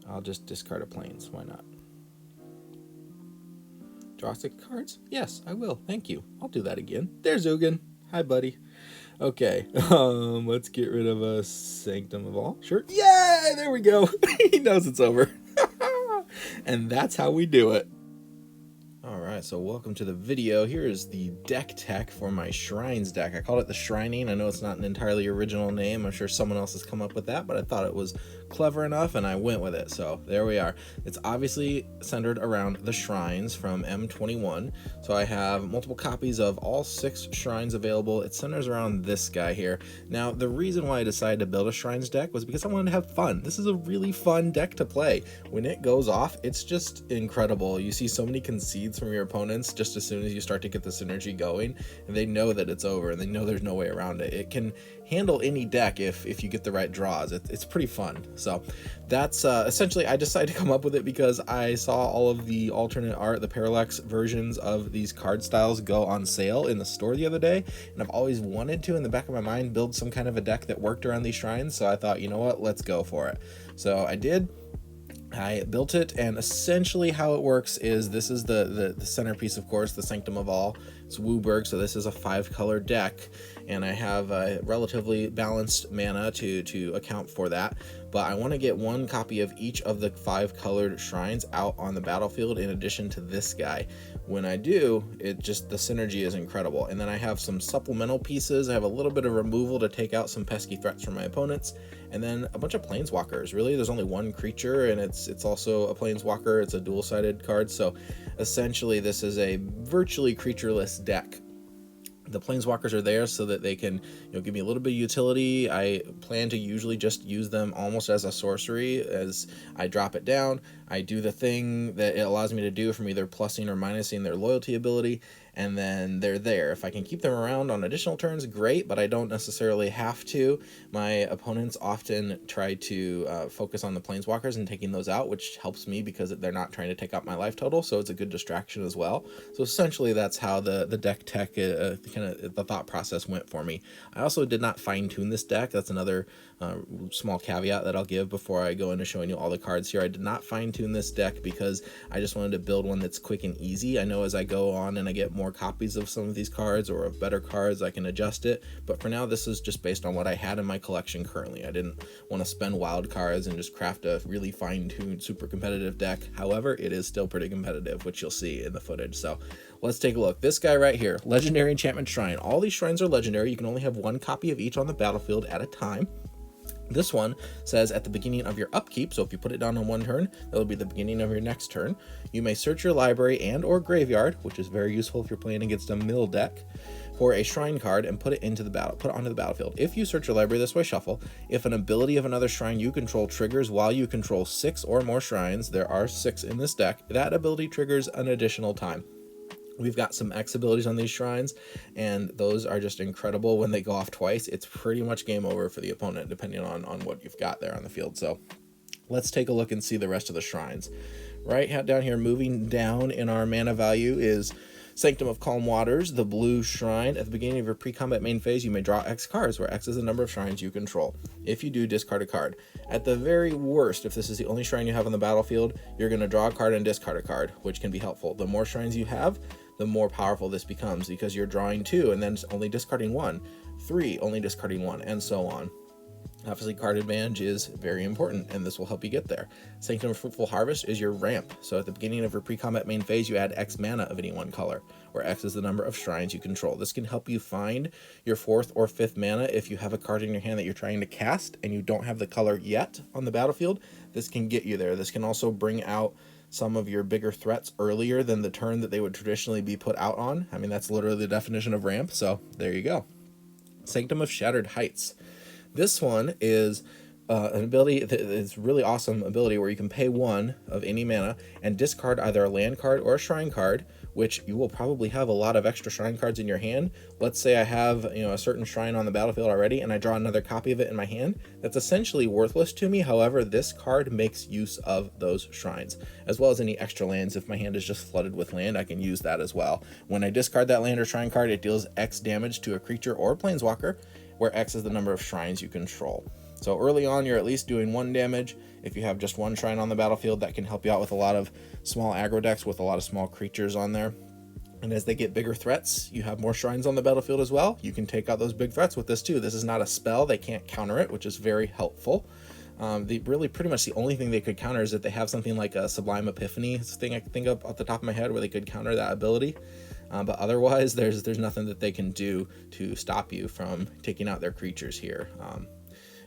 I'll just discard a plains. Why not? Draw 6 cards? Yes, I will. Thank you. I'll do that again. There's Ugin. Hi, buddy. Okay, let's get rid of a Sanctum of All. Sure. Yay! There we go. He knows it's over. And that's how we do it. Alright, so welcome to the video. Here is the deck tech for my Shrines deck. I called it the Shrining. I know it's not an entirely original name. I'm sure someone else has come up with that, but I thought it was clever enough and I went with it. So there we are. It's obviously centered around the Shrines from M21. So I have multiple copies of all 6 Shrines available. It centers around this guy here. Now, the reason why I decided to build a Shrines deck was because I wanted to have fun. This is a really fun deck to play. When it goes off, it's just incredible. You see so many concedes from your opponents just as soon as you start to get the synergy going, and they know that it's over and they know there's no way around it. It can handle any deck if you get the right draws. It's pretty fun. So that's essentially, I decided to come up with it because I saw all of the alternate art, the parallax versions of these card styles go on sale in the store the other day, and I've always wanted to, in the back of my mind, build some kind of a deck that worked around these Shrines. So I thought, you know what, let's go for it. So I did. I built it, and essentially how it works is this is the centerpiece, of course, the Sanctum of All. It's Wooburg, so this is a 5-color deck, and I have a relatively balanced mana to account for that. But I want to get 1 copy of each of the 5-colored Shrines out on the battlefield in addition to this guy. When I do, the synergy is incredible. And then I have some supplemental pieces. I have a little bit of removal to take out some pesky threats from my opponents, and then a bunch of planeswalkers. Really, there's only 1 creature, and it's also a planeswalker. It's a dual-sided card, so essentially this is a virtually creatureless deck. The planeswalkers are there so that they can, give me a little bit of utility. I plan to usually just use them almost as a sorcery. As I drop it down, I do the thing that it allows me to do from either plussing or minusing their loyalty ability, and then they're there. If I can keep them around on additional turns, great, but I don't necessarily have to. My opponents often try to focus on the planeswalkers and taking those out, which helps me because they're not trying to take out my life total, so it's a good distraction as well. So essentially that's how the deck tech, kind of the thought process went for me. I also did not fine-tune this deck. That's another small caveat that I'll give before I go into showing you all the cards here. I did not fine-tune this deck because I just wanted to build one that's quick and easy. I know as I go on and I get more copies of some of these cards or of better cards, I can adjust it, but for now this is just based on what I had in my collection currently. I didn't want to spend wild cards and just craft a really fine-tuned super competitive deck. However, it is still pretty competitive, which you'll see in the footage. So let's take a look. This guy right here, Legendary Enchantment Shrine. All these shrines are legendary. You can only have 1 copy of each on the battlefield at a time. This one says at the beginning of your upkeep, so if you put it down on 1 turn, that'll be the beginning of your next turn. You may search your library and or graveyard, which is very useful if you're playing against a mill deck, for a shrine card and put it onto the battlefield. If you search your library this way, shuffle. If an ability of another shrine you control triggers while you control 6 or more shrines, there are 6 in this deck, that ability triggers an additional time. We've got some X abilities on these shrines, and those are just incredible. When they go off twice, it's pretty much game over for the opponent, depending on what you've got there on the field. So let's take a look and see the rest of the shrines. Right down here, moving down in our mana value, is Sanctum of Calm Waters, the blue shrine. At the beginning of your pre-combat main phase, you may draw X cards, where X is the number of shrines you control. If you do, discard a card. At the very worst, if this is the only shrine you have on the battlefield, you're going to draw a card and discard a card, which can be helpful. The more shrines you have, the more powerful this becomes, because you're drawing 2 and then only discarding 1, 3, only discarding 1, and so on. Obviously, card advantage is very important, and this will help you get there. Sanctum of Fruitful Harvest is your ramp. So at the beginning of your pre-combat main phase, you add X mana of any 1 color, where X is the number of shrines you control. This can help you find your 4th or 5th mana if you have a card in your hand that you're trying to cast and you don't have the color yet on the battlefield. This can get you there. This can also bring out some of your bigger threats earlier than the turn that they would traditionally be put out on. I mean, that's literally the definition of ramp, so there you go. Sanctum of Shattered Heights. This one is an ability, it's really awesome ability where you can pay 1 of any mana and discard either a land card or a shrine card, which you will probably have a lot of extra shrine cards in your hand. Let's say I have a certain shrine on the battlefield already and I draw another copy of it in my hand. That's essentially worthless to me. However, this card makes use of those shrines, as well as any extra lands. If my hand is just flooded with land, I can use that as well. When I discard that land or shrine card, it deals X damage to a creature or planeswalker, where X is the number of shrines you control. So early on, you're at least doing 1 damage. If you have just 1 shrine on the battlefield, that can help you out with a lot of small aggro decks with a lot of small creatures on there. And as they get bigger threats, you have more shrines on the battlefield as well. You can take out those big threats with this too. This is not a spell. They can't counter it, which is very helpful. Really pretty much the only thing they could counter is that they have something like a Sublime Epiphany thing I can think of off the top of my head where they could counter that ability. But otherwise, there's nothing that they can do to stop you from taking out their creatures here,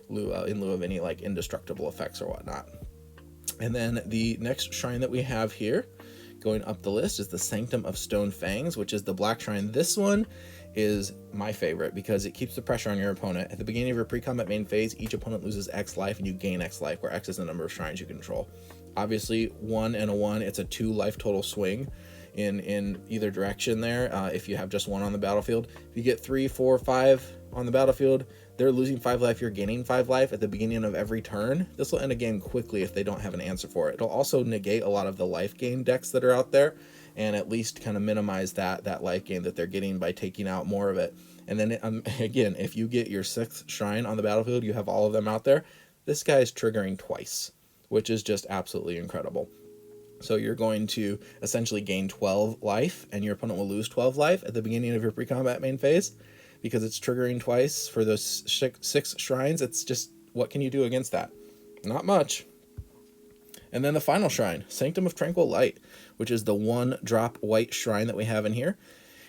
in lieu of any like indestructible effects or whatnot. And then the next shrine that we have here, going up the list, is the Sanctum of Stone Fangs, which is the black shrine. This one is my favorite because it keeps the pressure on your opponent. At the beginning of your pre-combat main phase, each opponent loses X life and you gain X life, where X is the number of shrines you control. Obviously, 1 and a 1, it's a 2 life total swing in either direction there, if you have just 1 on the battlefield. If you get 3, 4, 5 on the battlefield, they're losing 5 life, you're gaining 5 life at the beginning of every turn. This will end a game quickly if they don't have an answer for it. It'll also negate a lot of the life gain decks that are out there, and at least kind of minimize that life gain that they're getting by taking out more of it. And then again, if you get your 6th shrine on the battlefield, you have all of them out there, this guy is triggering twice, which is just absolutely incredible. So you're going to essentially gain 12 life, and your opponent will lose 12 life at the beginning of your pre-combat main phase, because it's triggering twice for those 6 shrines. It's just, what can you do against that? Not much. And then the final shrine, Sanctum of Tranquil Light, which is the 1-drop white shrine that we have in here.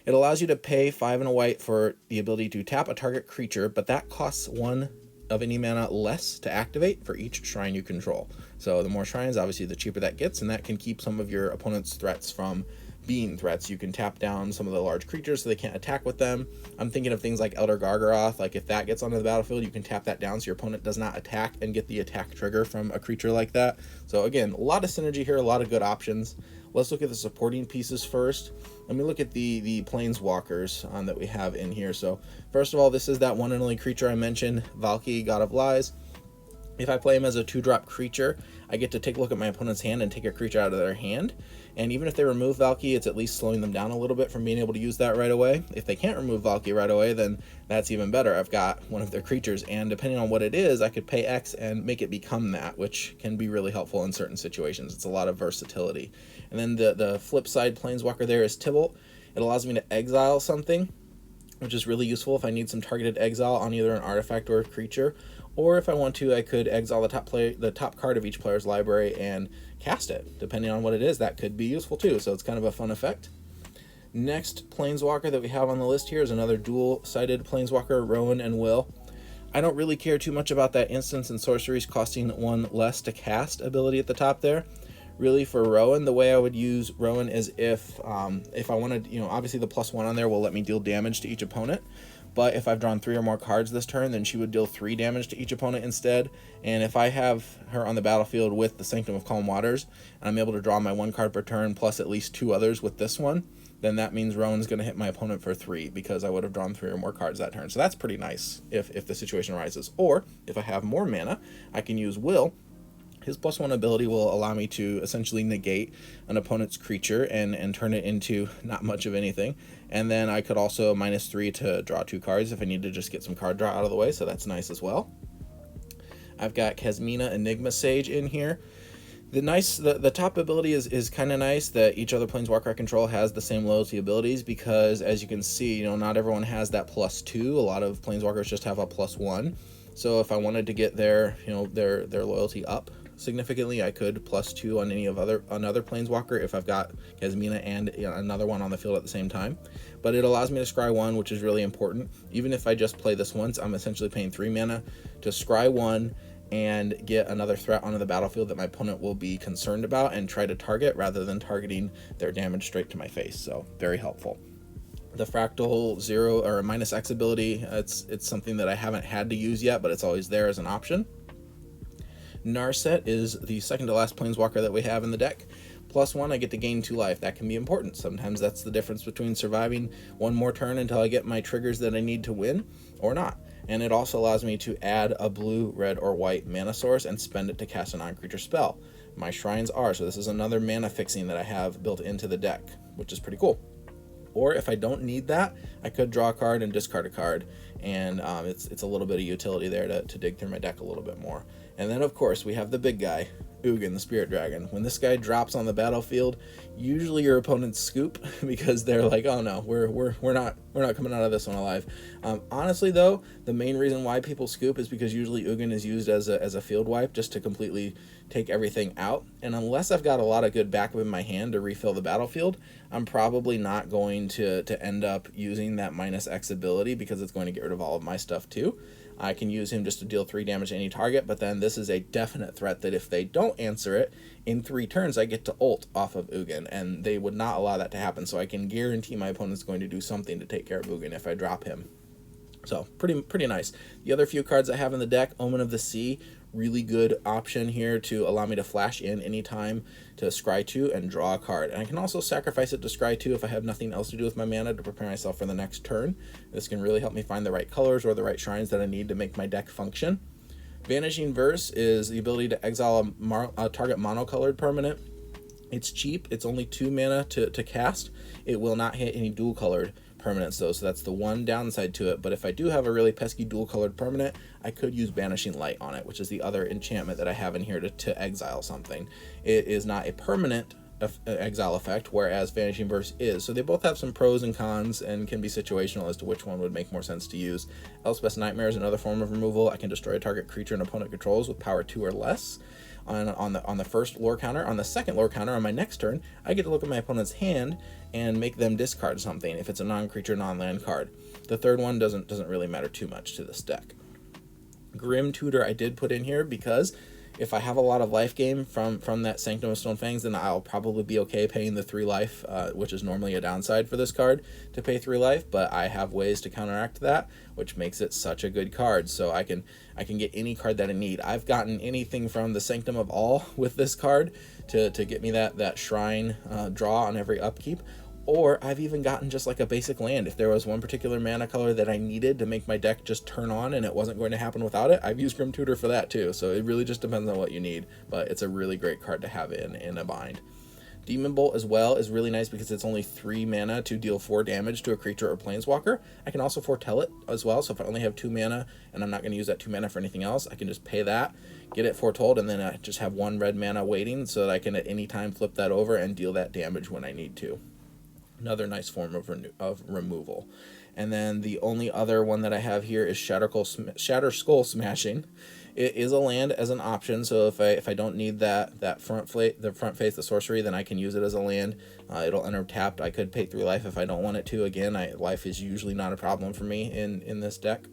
It allows you to pay 5 and a white for the ability to tap a target creature, but that costs 1 of any mana less to activate for each shrine you control. So the more shrines, obviously, the cheaper that gets, and that can keep some of your opponent's threats from being threats. You can tap down some of the large creatures so they can't attack with them. I'm thinking of things like Elder Gargaroth. Like if that gets onto the battlefield, you can tap that down so your opponent does not attack and get the attack trigger from a creature like that. So again, a lot of synergy here, a lot of good options. Let's look at the supporting pieces first. Let me look at the planeswalkers that we have in here. So first of all, this is that one and only creature I mentioned, Valki, God of Lies. If I play him as a 2-drop creature, I get to take a look at my opponent's hand and take a creature out of their hand. And even if they remove Valki, it's at least slowing them down a little bit from being able to use that right away. If they can't remove Valki right away, then that's even better. I've got one of their creatures, and depending on what it is, I could pay X and make it become that, which can be really helpful in certain situations. It's a lot of versatility. And then the flip side planeswalker there is Tibalt. It allows me to exile something, which is really useful if I need some targeted exile on either an artifact or a creature. Or if I want to, I could exile the top card of each player's library and cast it. Depending on what it is, that could be useful too. So it's kind of a fun effect. Next planeswalker that we have on the list here is another dual-sided planeswalker, Rowan and Will. I don't really care too much about that instants and sorceries costing 1 less to cast ability at the top there. Really, for Rowan, the way I would use Rowan is if I wanted, obviously the +1 on there will let me deal damage to each opponent. But if I've drawn 3 or more cards this turn, then she would deal 3 damage to each opponent instead. And if I have her on the battlefield with the Sanctum of Calm Waters, and I'm able to draw my 1 card per turn plus at least 2 others with this one, then that means Rowan's going to hit my opponent for 3 because I would have drawn 3 or more cards that turn. So that's pretty nice if the situation arises. Or if I have more mana, I can use Will. His +1 ability will allow me to essentially negate an opponent's creature and turn it into not much of anything. And then I could also -3 to draw 2 cards if I need to just get some card draw out of the way, so that's nice as well. I've got Kasmina Enigma Sage in here. The top ability is kind of nice that each other planeswalker I control has the same loyalty abilities, because as you can see, not everyone has that +2. A lot of planeswalkers just have a +1. So if I wanted to get their loyalty up significantly, I could +2 on another planeswalker if I've got Kasmina and another one on the field at the same time. But it allows me to scry 1, which is really important. Even if I just play this once, I'm essentially paying 3 mana to scry 1 and get another threat onto the battlefield that my opponent will be concerned about and try to target, rather than targeting their damage straight to my face. So very helpful. The Fractal 0 or -X ability, it's something that I haven't had to use yet, but it's always there as an option. Narset is the second to last planeswalker that we have in the deck. +1, I get to gain 2 life. That can be important. Sometimes that's the difference between surviving 1 more turn until I get my triggers that I need to win, or not. And it also allows me to add a blue, red, or white mana source and spend it to cast a non-creature spell. My shrines are, so this is another mana fixing that I have built into the deck, which is pretty cool. Or if I don't need that, I could draw a card and discard a card, and it's a little bit of utility there to dig through my deck a little bit more. And then of course we have the big guy, Ugin, the Spirit Dragon. When this guy drops on the battlefield, usually your opponents scoop because they're like, oh no, we're not coming out of this one alive. Honestly though, the main reason why people scoop is because usually Ugin is used as a field wipe, just to completely take everything out. And unless I've got a lot of good backup in my hand to refill the battlefield, I'm probably not going to end up using that -X ability, because it's going to get rid of all of my stuff too. I can use him just to deal 3 damage to any target, but then this is a definite threat that if they don't answer it, in 3 turns I get to ult off of Ugin, and they would not allow that to happen, so I can guarantee my opponent's going to do something to take care of Ugin if I drop him. So, pretty nice. The other few cards I have in the deck, Omen of the Sea, really good option here to allow me to flash in anytime to scry 2 and draw a card. And I can also sacrifice it to scry 2 if I have nothing else to do with my mana to prepare myself for the next turn. This can really help me find the right colors or the right shrines that I need to make my deck function. Vanishing Verse is the ability to exile a target monocolored permanent. It's cheap, it's only 2 mana to cast. It will not hit any dual colored permanents though, so that's the one downside to it. But if I do have a really pesky dual colored permanent, I could use Banishing Light on it, which is the other enchantment that I have in here to exile something. It is not a permanent exile effect, whereas Vanishing Verse is. So they both have some pros and cons and can be situational as to which one would make more sense to use. Elspeth's Nightmare is another form of removal. I can destroy a target creature an opponent controls with power 2 or less. On the first lore counter. On the second lore counter, on my next turn, I get to look at my opponent's hand and make them discard something if it's a non-creature, non-land card. The third one doesn't really matter too much to this deck. Grim Tutor I did put in here because if I have a lot of life gain from that Sanctum of Stone Fangs, then I'll probably be okay paying the 3 life, which is normally a downside for this card, to pay 3 life, but I have ways to counteract that, which makes it such a good card. So I can get any card that I need. I've gotten anything from the Sanctum of All with this card to get me that shrine draw on every upkeep. Or I've even gotten just like a basic land. If there was one particular mana color that I needed to make my deck just turn on and it wasn't going to happen without it, I've used Grim Tutor for that too. So it really just depends on what you need, but it's a really great card to have in a bind. Demon Bolt as well is really nice because it's only 3 mana to deal 4 damage to a creature or planeswalker. I can also foretell it as well, so if I only have 2 mana and I'm not going to use that 2 mana for anything else, I can just pay that, get it foretold, and then I just have 1 red mana waiting so that I can at any time flip that over and deal that damage when I need to. Another nice form of removal. And then the only other one that I have here is Shatter Skull Smashing. It is a land as an option, so if I don't need that front face, the sorcery, then I can use it as a land. It'll enter tapped. I could pay 3 life if I don't want it to. Again, life is usually not a problem for me in this deck.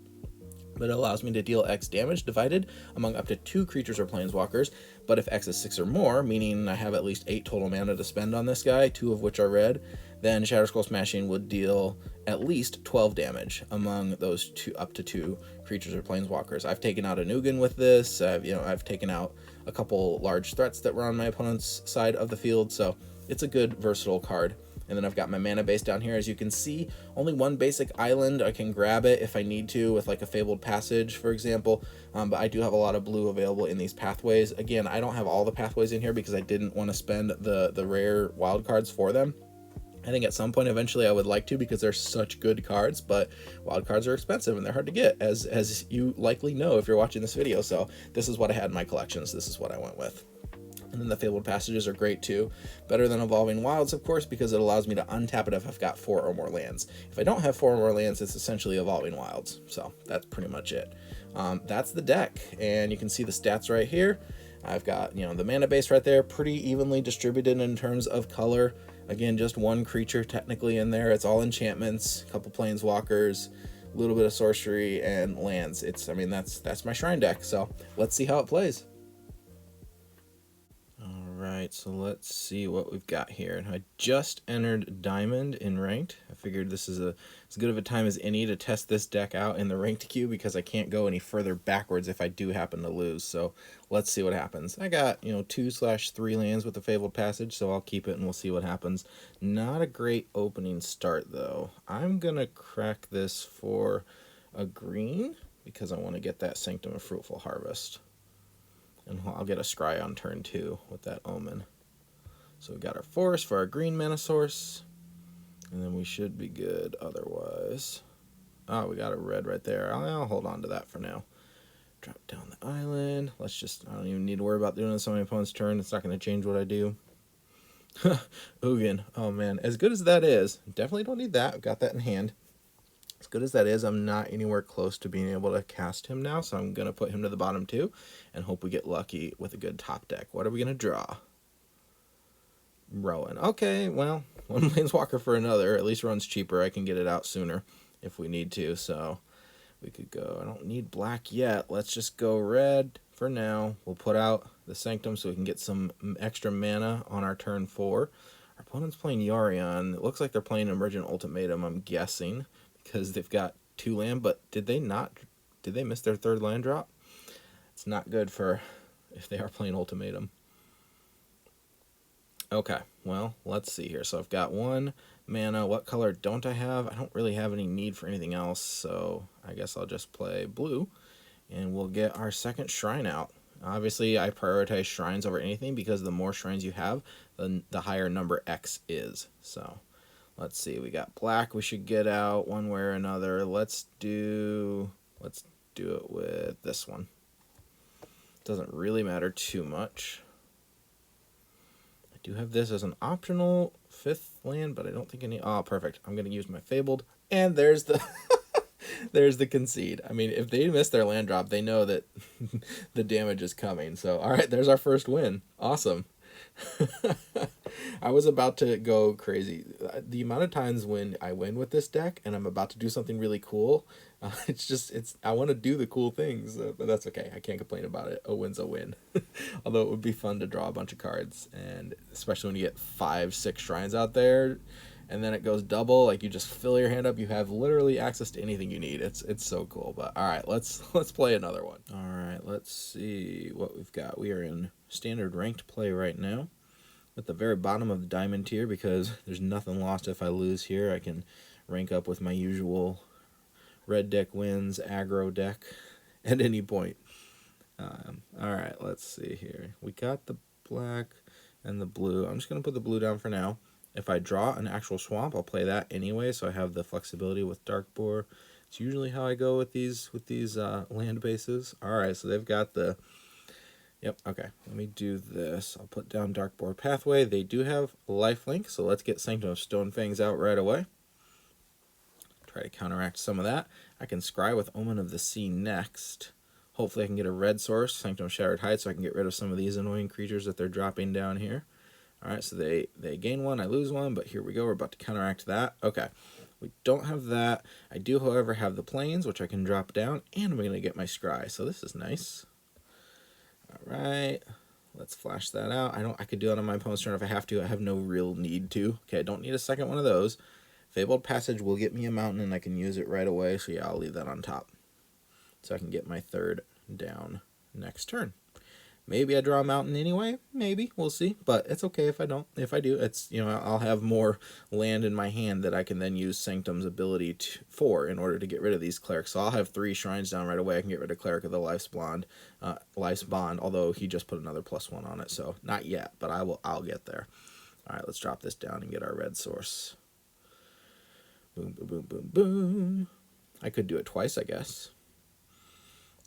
But it allows me to deal X damage divided among up to 2 creatures or planeswalkers. But if X is 6 or more, meaning I have at least 8 total mana to spend on this guy, 2 of which are red, then Shatter Skull Smashing would deal at least 12 damage among those up to 2 creatures or planeswalkers. I've taken out an Ugin with this. I've taken out a couple large threats that were on my opponent's side of the field, so it's a good versatile card. And then I've got my mana base down here. As you can see, only 1 basic island. I can grab it if I need to with like a Fabled Passage, for example. But I do have a lot of blue available in these pathways. Again, I don't have all the pathways in here because I didn't want to spend the rare wild cards for them. I think at some point eventually I would like to because they're such good cards, but wild cards are expensive and they're hard to get, as you likely know if you're watching this video. So this is what I had in my collections. This is what I went with. And then the Fabled Passages are great too. Better than Evolving Wilds, of course, because it allows me to untap it if I've got 4 or more lands. If I don't have 4 or more lands, it's essentially Evolving Wilds. So that's pretty much it. That's the deck, and you can see the stats right here. I've got, the mana base right there, pretty evenly distributed in terms of color. Again, just 1 creature technically in there. It's all enchantments, a couple planeswalkers, a little bit of sorcery, and lands. That's my shrine deck. So let's see how it plays. Alright, so let's see what we've got here. I just entered Diamond in Ranked. I figured this is as good of a time as any to test this deck out in the Ranked queue because I can't go any further backwards if I do happen to lose. So let's see what happens. I got, 2/3 lands with the Fabled Passage, so I'll keep it and we'll see what happens. Not a great opening start, though. I'm going to crack this for a green because I want to get that Sanctum of Fruitful Harvest. And I'll get a scry on turn 2 with that Omen. So we've got our forest for our green mana source. And then we should be good otherwise. Oh, we got a red right there. I'll hold on to that for now. Drop down the island. Let's just, I don't even need to worry about doing this on my opponent's turn. It's not going to change what I do. Ugin. Oh, man. As good as that is, definitely don't need that. I've got that in hand. As good as that is, I'm not anywhere close to being able to cast him now, so I'm going to put him to the bottom too and hope we get lucky with a good top deck. What are we going to draw? Rowan. Okay, well, one Planeswalker for another. At least Rowan's cheaper. I can get it out sooner if we need to, so we could go. I don't need black yet. Let's just go red for now. We'll put out the Sanctum so we can get some extra mana on our turn 4. Our opponent's playing Yorion. It looks like they're playing Emergent Ultimatum, I'm guessing, because they've got 2 land, but did they miss their 3rd land drop? It's not good for if they are playing Ultimatum. Okay, well, let's see here. So I've got 1 mana. What color don't I have? I don't really have any need for anything else, so I guess I'll just play blue, and we'll get our 2nd shrine out. Obviously, I prioritize shrines over anything because the more shrines you have, the higher number X is. So let's see. We got black. We should get out one way or another. Let's do it with this one. Doesn't really matter too much. I do have this as an optional 5th land, but I don't think any. Oh, perfect. I'm going to use my Fabled, and there's the there's the concede. I mean, if they miss their land drop, they know that the damage is coming. So, all right, there's our first win. Awesome. I was about to go crazy. The amount of times when I win with this deck and I'm about to do something really cool, I want to do the cool things, but that's okay. I can't complain about it. A win's a win. Although it would be fun to draw a bunch of cards, and especially when you get 5-6 shrines out there, and then it goes double. Like, you just fill your hand up. You have literally access to anything you need. It's so cool. But all right, let's play another one. All right, let's see what we've got. We are in standard ranked play right now, at the very bottom of the diamond tier, because there's nothing lost if I lose here. I can rank up with my usual red deck wins aggro deck at any point. All right, let's see here. We got the black and the blue. I'm just going to put the blue down for now. If I draw an actual swamp, I'll play that anyway, so I have the flexibility with Dark Boar. It's usually how I go with these land bases. All right, so they've got the... Yep, okay. Let me do this. I'll put down Dark Boar Pathway. They do have lifelink, so let's get Sanctum of Stone Fangs out right away. Try to counteract some of that. I can scry with Omen of the Sea next. Hopefully I can get a red source, Sanctum of Shattered Heights, so I can get rid of some of these annoying creatures that they're dropping down here. Alright, so they gain 1, I lose 1, but here we go. We're about to counteract that. Okay, we don't have that. I do, however, have the plains, which I can drop down, and I'm going to get my scry, so this is nice. Alright, let's flash that out. I could do it on my opponent's turn if I have to. I have no real need to. Okay, I don't need a second one of those. Fabled Passage will get me a mountain, and I can use it right away, so yeah, I'll leave that on top, so I can get my 3rd down next turn. Maybe I draw a mountain anyway. Maybe. We'll see. But it's okay if I don't. If I do, it's, I'll have more land in my hand that I can then use Sanctum's ability for in order to get rid of these clerics. So I'll have 3 shrines down right away. I can get rid of Cleric of the Life's Bond, although he just put another +1 on it. So not yet, but I'll get there. All right, let's drop this down and get our red source. Boom, boom, boom, boom, boom. I could do it twice, I guess.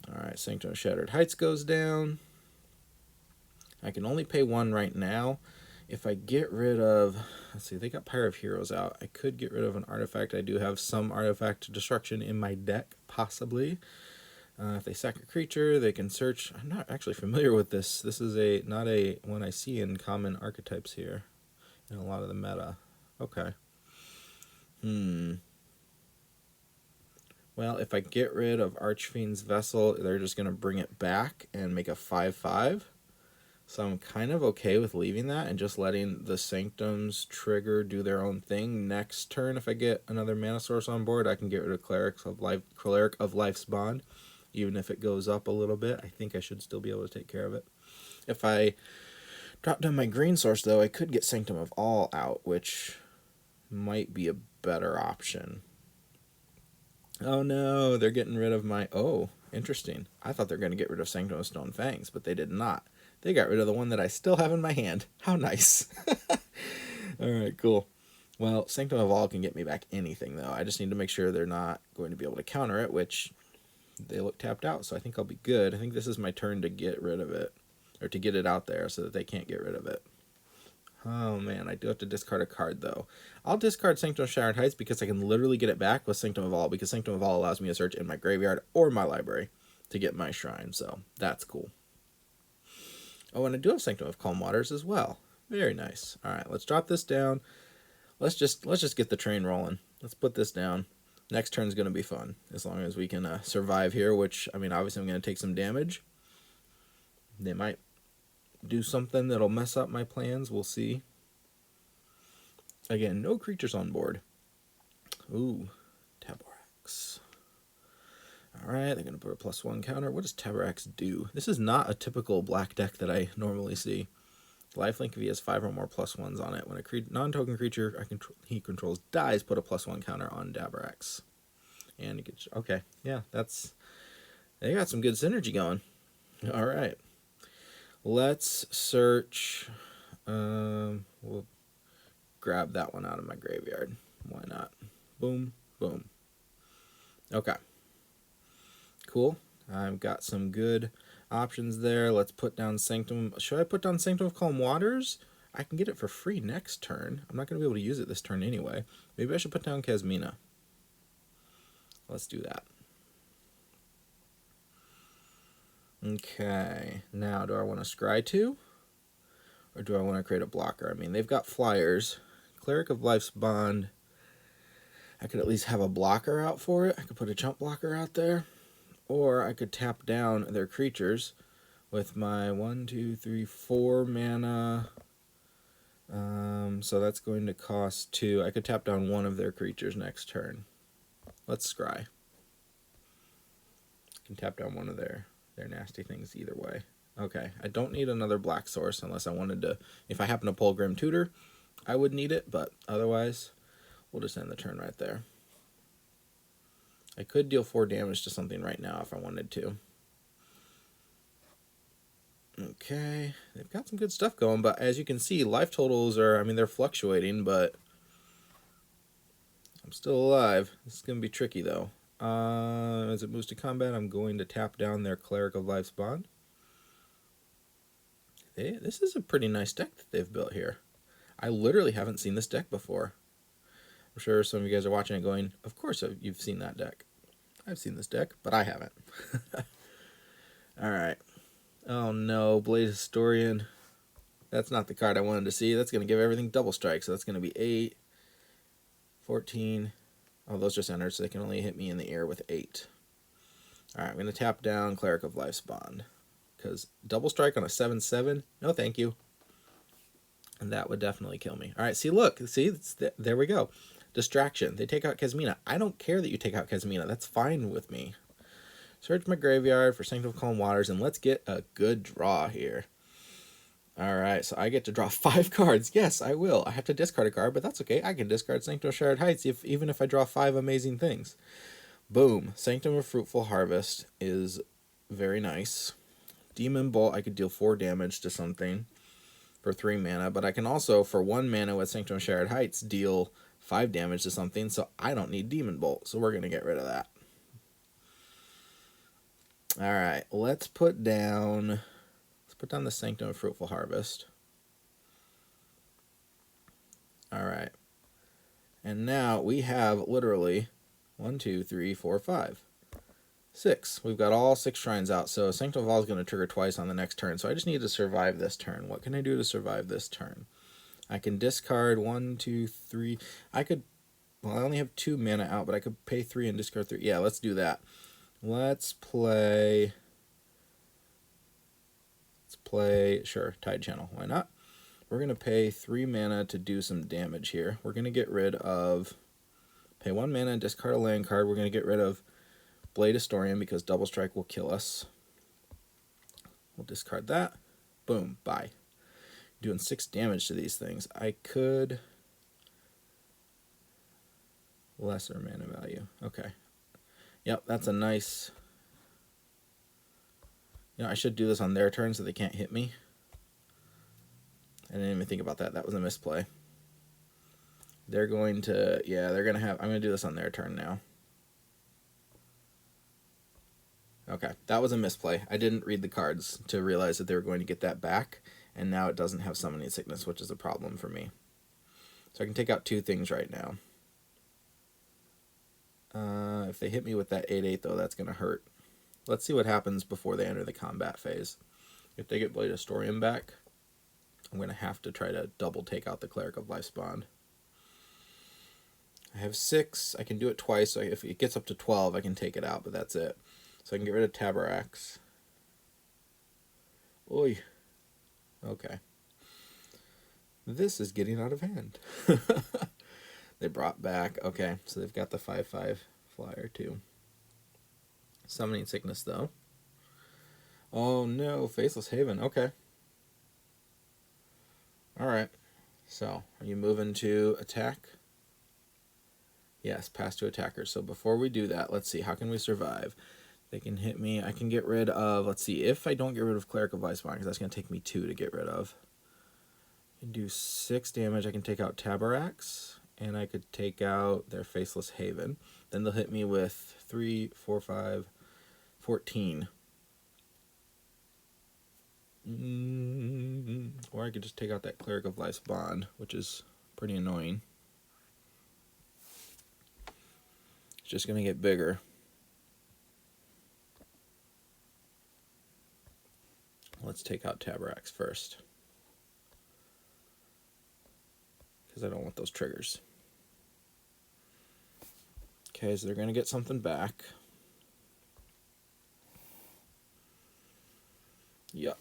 All right, Sanctum of Shattered Heights goes down. I can only pay 1 right now. If I get rid of... Let's see, they got Pyre of Heroes out. I could get rid of an artifact. I do have some artifact destruction in my deck, possibly. If they sack a creature, they can search. I'm not actually familiar with this. This is not a one I see in common archetypes here in a lot of the meta. Okay. Well, if I get rid of Archfiend's Vessel, they're just going to bring it back and make a 5/5. So I'm kind of okay with leaving that and just letting the Sanctums trigger, do their own thing. Next turn, if I get another mana source on board, I can get rid of Cleric of Life's Bond. Even if it goes up a little bit, I think I should still be able to take care of it. If I drop down my green source, though, I could get Sanctum of All out, which might be a better option. Oh no, they're getting rid of my... Oh, interesting. I thought they were going to get rid of Sanctum of Stone Fangs, but they did not. They got rid of the one that I still have in my hand. How nice. All right, cool. Well, Sanctum of All can get me back anything, though. I just need to make sure they're not going to be able to counter it, which they look tapped out, so I think I'll be good. I think this is my turn to get rid of it, or to get it out there so that they can't get rid of it. Oh, man, I do have to discard a card, though. I'll discard Sanctum of Shattered Heights because I can literally get it back with Sanctum of All, because Sanctum of All allows me to search in my graveyard or my library to get my shrine, so that's cool. Oh, and I do have Sanctum of Calm Waters as well. Very nice. All right, let's drop this down. Let's just get the train rolling. Let's put this down. Next turn is going to be fun, as long as we can survive here, which, I mean, obviously I'm going to take some damage. They might do something that'll mess up my plans. We'll see. Again, no creatures on board. Ooh, Taborax. All right, they're going to put a +1 counter. What does Taborax do? This is not a typical black deck that I normally see. Lifelink, if he has 5 or more +1s on it. When a non-token creature he controls dies, put a +1 counter on Taborax. And you could, okay, yeah, they got some good synergy going. All right, let's search. We'll grab that one out of my graveyard. Why not? Boom, boom. Okay, cool. I've got some good options there. Let's put down Sanctum. Should I put down Sanctum of Calm Waters? I can get it for free next turn. I'm not going to be able to use it this turn anyway. Maybe I should put down Kasmina. Let's do that. Okay, now do I want to scry 2? Or do I want to create a blocker? I mean, they've got flyers. Cleric of Life's Bond. I could at least have a blocker out for it. I could put a chump blocker out there. Or I could tap down their creatures with my 1, 2, 3, 4 mana. So that's going to cost 2. I could tap down one of their creatures next turn. Let's scry. I can tap down one of their nasty things either way. Okay, I don't need another black source unless I wanted to. If I happen to pull Grim Tutor, I would need it, but otherwise, we'll just end the turn right there. I could deal 4 damage to something right now if I wanted to. Okay, they've got some good stuff going, but as you can see, life totals are, I mean, they're fluctuating, but I'm still alive. This is going to be tricky, though. As it moves to combat, I'm going to tap down their Cleric of Life's Bond. This is a pretty nice deck that they've built here. I literally haven't seen this deck before. I'm sure some of you guys are watching it going, of course you've seen that deck. I've seen this deck, but I haven't. Alright. Oh no, Blade Historian. That's not the card I wanted to see. That's going to give everything double strike, so that's going to be 8, 14. Oh, those just entered, so they can only hit me in the air with 8. Alright, I'm going to tap down Cleric of Life's Bond. Because double strike on a 7/7, no thank you. And that would definitely kill me. Alright, see, look. See, there we go. Distraction. They take out Kasmina. I don't care that you take out Kasmina. That's fine with me. Search my graveyard for Sanctum of Calm Waters, and let's get a good draw here. Alright, so I get to draw 5 cards. Yes, I will. I have to discard a card, but that's okay. I can discard Sanctum of Shattered Heights even if I draw 5 amazing things. Boom. Sanctum of Fruitful Harvest is very nice. Demon Bolt, I could deal 4 damage to something for 3 mana, but I can also, for 1 mana with Sanctum of Shattered Heights, deal 5 damage to something, so I don't need Demon Bolt, so we're going to get rid of that. Alright, let's put down the Sanctum of Fruitful Harvest. Alright, and now we have literally 1, 2, 3, 4, 5. 6. We've got all 6 shrines out, so Sanctum of All is going to trigger twice on the next turn, so I just need to survive this turn. What can I do to survive this turn? I can discard 1, 2, 3. I only have 2 mana out, but I could pay 3 and discard 3. Yeah, let's do that. Let's play, sure, Tide Channel. Why not? We're going to pay 3 mana to do some damage here. We're going to get rid of, pay 1 mana and discard a land card. We're going to get rid of Blade Historian because double strike will kill us. We'll discard that. Boom, bye. Doing 6 damage to these things. I could, lesser mana value. Okay. Yep, that's a nice, I should do this on their turn so they can't hit me. I didn't even think about that. That was a misplay. They're going to, yeah, they're going to have, I'm going to do this on their turn now. Okay, that was a misplay. I didn't read the cards to realize that they were going to get that back, and now it doesn't have Summoning Sickness, which is a problem for me. So I can take out 2 things right now. If they hit me with that 8/8, though, that's going to hurt. Let's see what happens before they enter the combat phase. If they get Blade Historian back, I'm going to have to try to double take out the Cleric of Life's Bond. I have 6. I can do it twice. So if it gets up to 12, I can take it out, but that's it. So I can get rid of Taborax. Oy. Okay. This is getting out of hand. They brought back, okay, so they've got the 5/5 flyer too. Summoning Sickness though. Oh no, Faceless Haven, okay. Alright, so are you moving to attack? Yes, pass to attackers. So before we do that, let's see, how can we survive? They can hit me, I can get rid of, let's see, if I don't get rid of Cleric of Life's Bond, because that's going to take me 2 to get rid of. I can do 6 damage, I can take out Taborax. And I could take out their Faceless Haven. Then they'll hit me with 3, 4, 5, 14. Or I could just take out that Cleric of Life's Bond, which is pretty annoying. It's just going to get bigger. Let's take out Taborax first, because I don't want those triggers. Okay, so they're going to get something back. Yuck.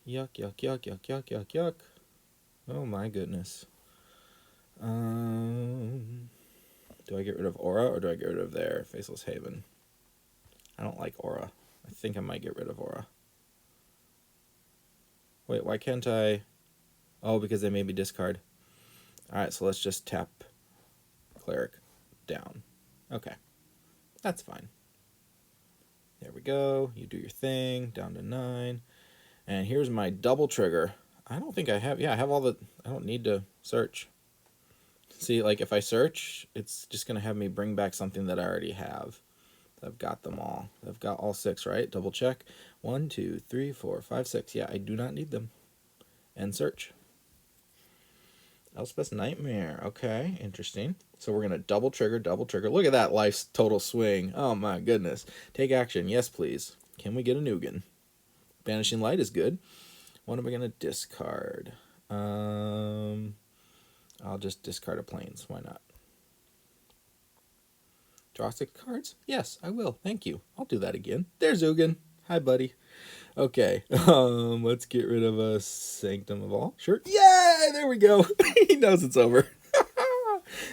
Yuck, yuck, yuck, yuck, yuck, yuck, yuck. Oh my goodness. Do I get rid of Aura or do I get rid of their Faceless Haven? I don't like Aura. I think I might get rid of Aura. Wait, why can't I? Oh, because they made me discard. Alright, so let's just tap Cleric down. Okay, that's fine. There we go. You do your thing. Down to 9. And here's my double trigger. I don't think I have... Yeah, I have all the... I don't need to search. See, like, if I search, it's just going to have me bring back something that I already have. I've got them all. I've got all 6, right? Double check. 1, 2, 3, 4, 5, 6. Yeah, I do not need them. And search. Elspeth's Nightmare. Okay, interesting. So we're going to double trigger, double trigger. Look at that life's total swing. Oh my goodness. Take action. Yes, please. Can we get an Ugin? Banishing Light is good. What am I going to discard? I'll just discard a Plains. Why not? Draw 6 cards? Yes, I will. Thank you. I'll do that again. There's Ugin. Hi, buddy. Okay, let's get rid of a Sanctum of All. Sure. Yay! There we go. He knows it's over.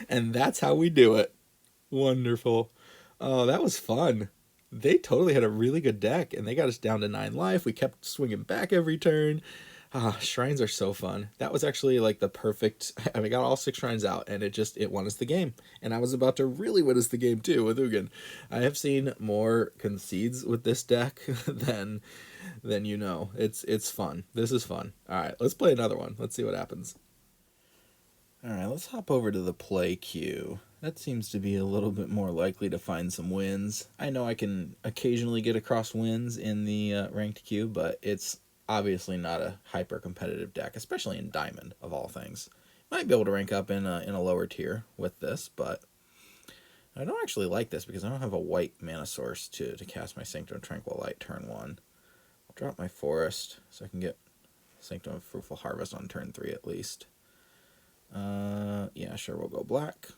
And that's how we do it. Wonderful. Oh, that was fun. They totally had a really good deck, and they got us down to 9 life. We kept swinging back every turn. Shrines are so fun. That was actually like the perfect... I mean, I got all 6 shrines out, and it won us the game. And I was about to really win us the game, too, with Ugin. I have seen more concedes with this deck than you know. It's fun. This is fun. All right, let's play another one. Let's see what happens. All right, let's hop over to the play queue. That seems to be a little bit more likely to find some wins. I know I can occasionally get across wins in the ranked queue, but it's obviously not a hyper-competitive deck, especially in Diamond, of all things. Might be able to rank up in a lower tier with this, but I don't actually like this because I don't have a white mana source to cast my Sanctum of Tranquil Light turn 1. I'll drop my Forest so I can get Sanctum of Fruitful Harvest on turn 3 at least. Yeah, sure, we'll go black.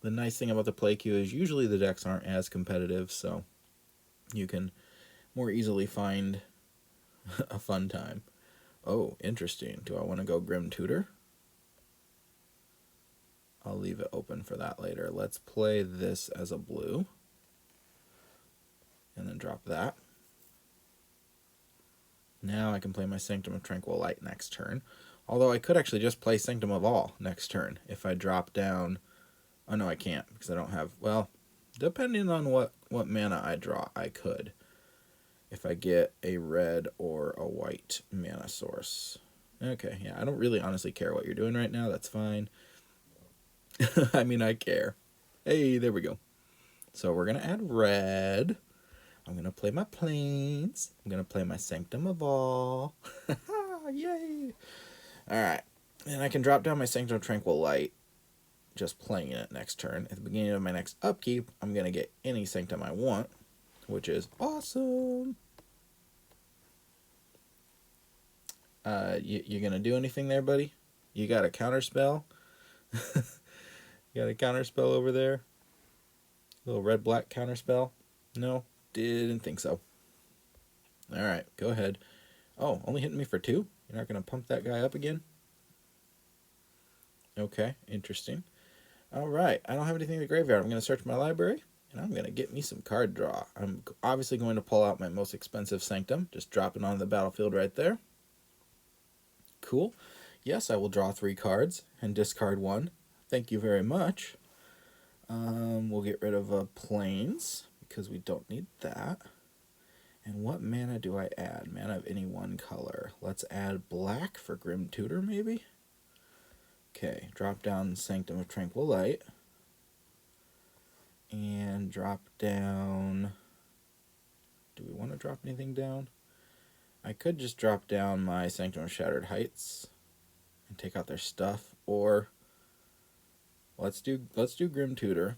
The nice thing about the play queue is usually the decks aren't as competitive, so you can more easily find a fun time. Oh, interesting. Do I want to go Grim Tutor? I'll leave it open for that later. Let's play this as a blue. And then drop that. Now I can play my Sanctum of Tranquil Light next turn. Although I could actually just play Sanctum of All next turn if I drop down... Oh, no, I can't because I don't have... Well, depending on what mana I draw, I could. If I get a red or a white mana source. Okay, yeah, I don't really honestly care what you're doing right now. That's fine. I mean, I care. Hey, there we go. So we're going to add red. I'm going to play my plains. I'm going to play my Sanctum of All. Yay! Alright. And I can drop down my Sanctum of Tranquil Light just playing it next turn. At the beginning of my next upkeep, I'm going to get any Sanctum I want, which is awesome. You going to do anything there, buddy? You got a counter spell? You got a counter spell over there? Little red-black counter spell? No? Didn't think so. Alright, go ahead. Oh, only hitting me for 2? You're not going to pump that guy up again? Okay, interesting. Alright, I don't have anything in the graveyard. I'm going to search my library, and I'm going to get me some card draw. I'm obviously going to pull out my most expensive Sanctum. Just drop it onto the battlefield right there. Cool. Yes, I will draw 3 cards and discard 1. Thank you very much. We'll get rid of plains, because we don't need that. And what mana do I add? Mana of any one color. Let's add black for Grim Tutor, maybe? Okay, drop down Sanctum of Tranquil Light. And drop down... Do we want to drop anything down? I could just drop down my Sanctum of Shattered Heights and take out their stuff, or let's do Grim Tutor.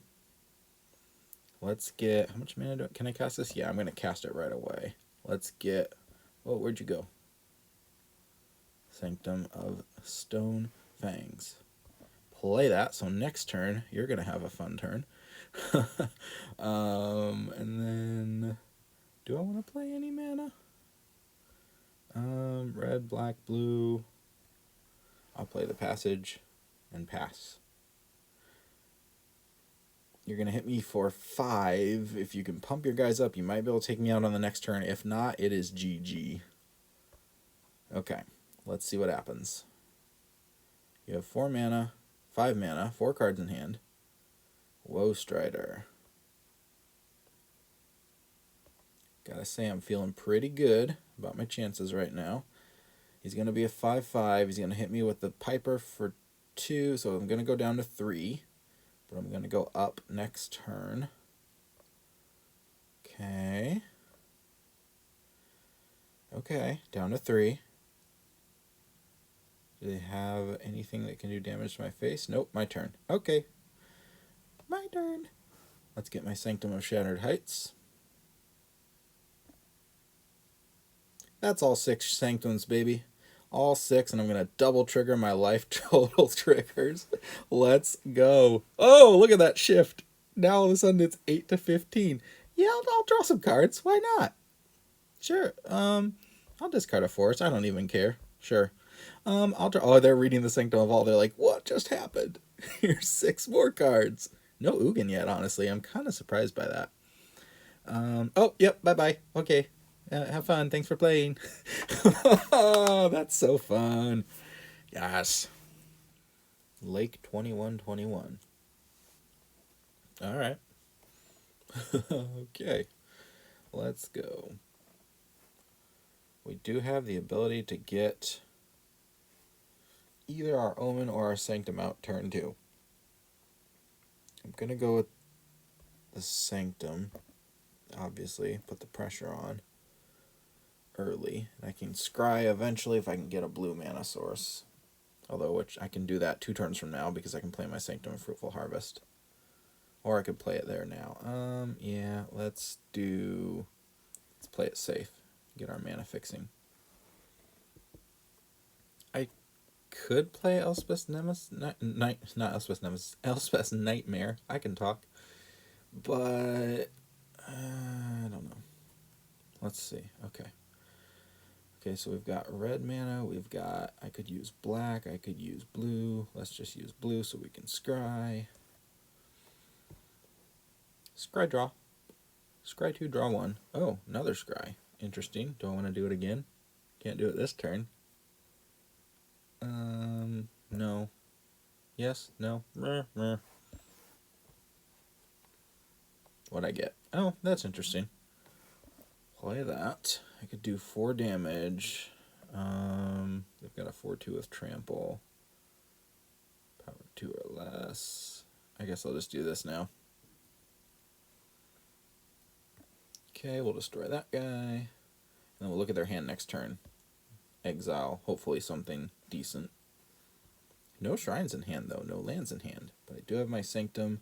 Let's get, how much mana can I cast this? Yeah, I'm going to cast it right away. Let's get, oh, where'd you go? Sanctum of Stone Fangs. Play that, so next turn, you're going to have a fun turn. And then, do I want to play any mana? Red, black, blue. I'll play the passage and pass. You're going to hit me for 5. If you can pump your guys up, you might be able to take me out on the next turn. If not, it is GG. Okay, let's see what happens. You have 4 mana, 5 mana, 4 cards in hand. Woe Strider. Gotta say, I'm feeling pretty good about my chances right now. He's going to be a 5/5. He's going to hit me with the Piper for 2, so I'm going to go down to 3. But I'm going to go up next turn. Okay. Okay, down to 3. Do they have anything that can do damage to my face? Nope, my turn. Okay. My turn. Let's get my Sanctum of Shattered Heights. That's all 6 Sanctums, baby. All 6, and I'm going to double trigger my life total triggers. Let's go. Oh, look at that shift. Now all of a sudden it's 8 to 15. Yeah, I'll draw some cards. Why not? Sure. I'll discard a forest. I don't even care. Sure. I'll draw. Oh, they're reading the Sanctum of All. They're like, what just happened? Here's 6 more cards. No Ugin yet, honestly. I'm kind of surprised by that. Oh, yep. Bye-bye. Okay. Have fun. Thanks for playing. Oh, that's so fun. Yes. Lake 2121. All right. Okay. Let's go. We do have the ability to get either our Omen or our Sanctum out turn 2. I'm going to go with the Sanctum. Obviously, put the pressure on early. And I can scry eventually if I can get a blue mana source. Although, which I can do that 2 turns from now because I can play my Sanctum of Fruitful Harvest. Or I could play it there now. Yeah, let's play it safe. Get our mana fixing. I could play Elspeth's Nemesis. Not Elspeth's Nemesis. Elspeth's Nightmare. I can talk. But I don't know. Let's see. Okay. Okay, so we've got red mana. I could use black. I could use blue. Let's just use blue so we can scry. Scry draw. Scry 2, draw 1. Oh, another scry. Interesting. Do I want to do it again? Can't do it this turn. No. Yes? No? What'd I get? Oh, that's interesting. Play that. I could do 4 damage. They've got a 4/2 with Tranquil. Power 2 or less. I guess I'll just do this now. Okay, we'll destroy that guy. And then we'll look at their hand next turn. Exile, hopefully something decent. No shrines in hand, though. No lands in hand. But I do have my Sanctum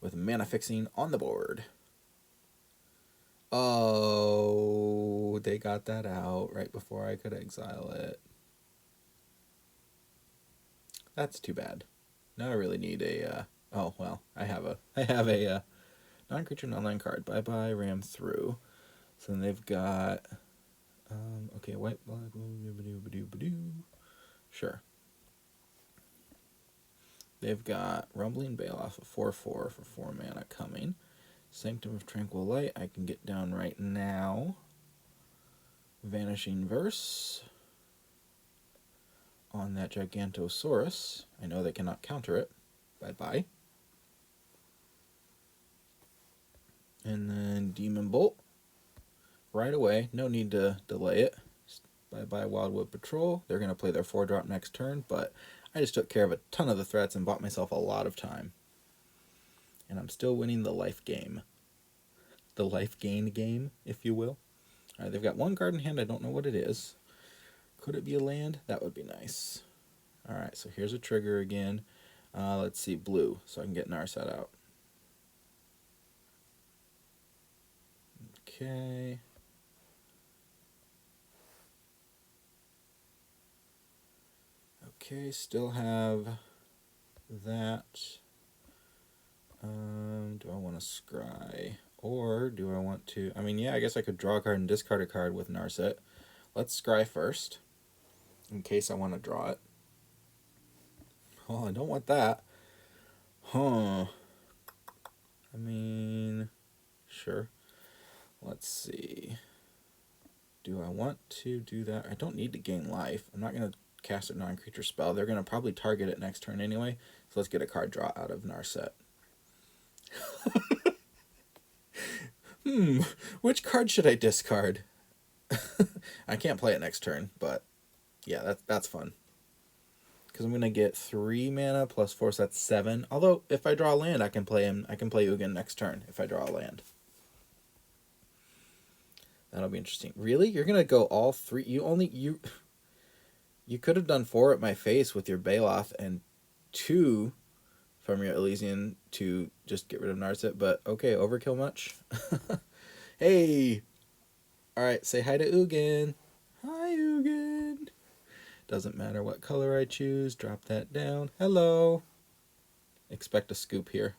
with mana fixing on the board. Oh, they got that out right before I could exile it. That's too bad. Now I really need a, oh, well, I have a non-creature non-land card. Bye-bye, ram through. So then they've got, okay, white, black, sure. They've got Rumbling Bailoff, a 4/4 for 4 mana coming. Sanctum of Tranquil Light, I can get down right now. Vanishing Verse on that Gigantosaurus. I know they cannot counter it. Bye-bye. And then Demon Bolt. Right away. No need to delay it. Bye-bye Wildwood Patrol. They're going to play their 4-drop next turn, but I just took care of a ton of the threats and bought myself a lot of time. And I'm still winning the life game. The life gain game, if you will. Alright, they've got one card in hand. I don't know what it is. Could it be a land? That would be nice. Alright, so here's a trigger again. Let's see, blue, so I can get Narset out. Okay. Okay, still have that. Do I want to scry? Or do I want to... I mean, yeah, I guess I could draw a card and discard a card with Narset. Let's scry first, in case I want to draw it. Oh, I don't want that. Huh. I mean, sure. Let's see. Do I want to do that? I don't need to gain life. I'm not going to cast a non-creature spell. They're going to probably target it next turn anyway. So let's get a card draw out of Narset. Which card should I discard? I can't play it next turn, but yeah, that's fun. Because I'm gonna get 3 mana plus 4, so that's 7. Although if I draw a land, I can play Ugin next turn if I draw a land. That'll be interesting. Really? You're gonna go all 3? You could have done 4 at my face with your Bailoff and 2 from your Elysian to just get rid of Narset, but okay, overkill much? Hey! Alright, say hi to Ugin. Hi, Ugin. Doesn't matter what color I choose. Drop that down. Hello. Expect a scoop here.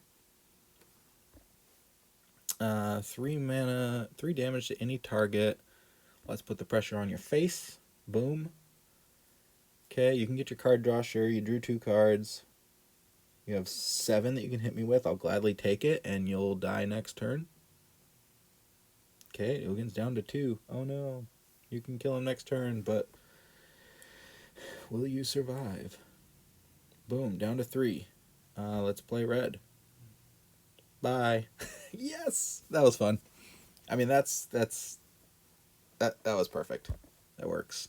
3 mana, 3 damage to any target. Let's put the pressure on your face. Boom. Okay, you can get your card draw. Sure, you drew 2 cards. You have 7 that you can hit me with. I'll gladly take it, and you'll die next turn. Okay, Ugin's down to 2. Oh no. You can kill him next turn, but will you survive? Boom, down to 3. Let's play red. Bye. Yes! That was fun. I mean, that was perfect. That works.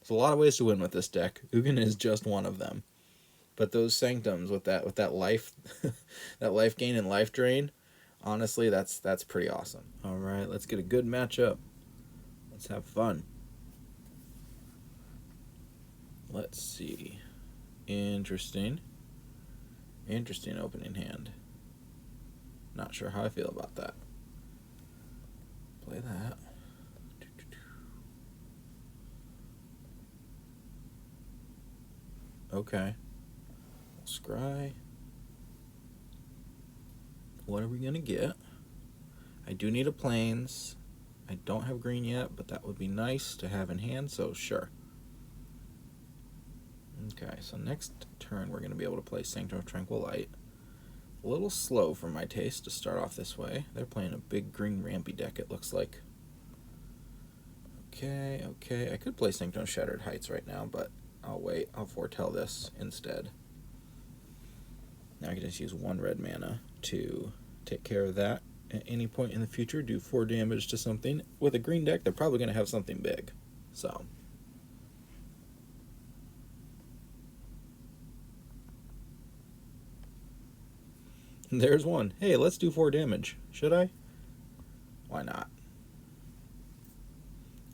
There's a lot of ways to win with this deck. Ugin is just one of them. But those Sanctums with that life that life gain and life drain, honestly, that's pretty awesome. All right, let's get a good matchup. Let's have fun. Let's see. Interesting opening hand. Not sure how I feel about that. Play that. Okay. We'll scry. What are we going to get? I do need a plains. I don't have green yet, but that would be nice to have in hand, so sure. Okay, so next turn we're going to be able to play Sanctum of Tranquil Light. A little slow for my taste to start off this way. They're playing a big green rampy deck, it looks like. Okay. I could play Sanctum of Shattered Heights right now, but I'll wait. I'll foretell this instead. Now I can just use 1 red mana to take care of that. At any point in the future, do 4 damage to something. With a green deck, they're probably going to have something big. So, There's one. Hey, let's do 4 damage. Should I? Why not?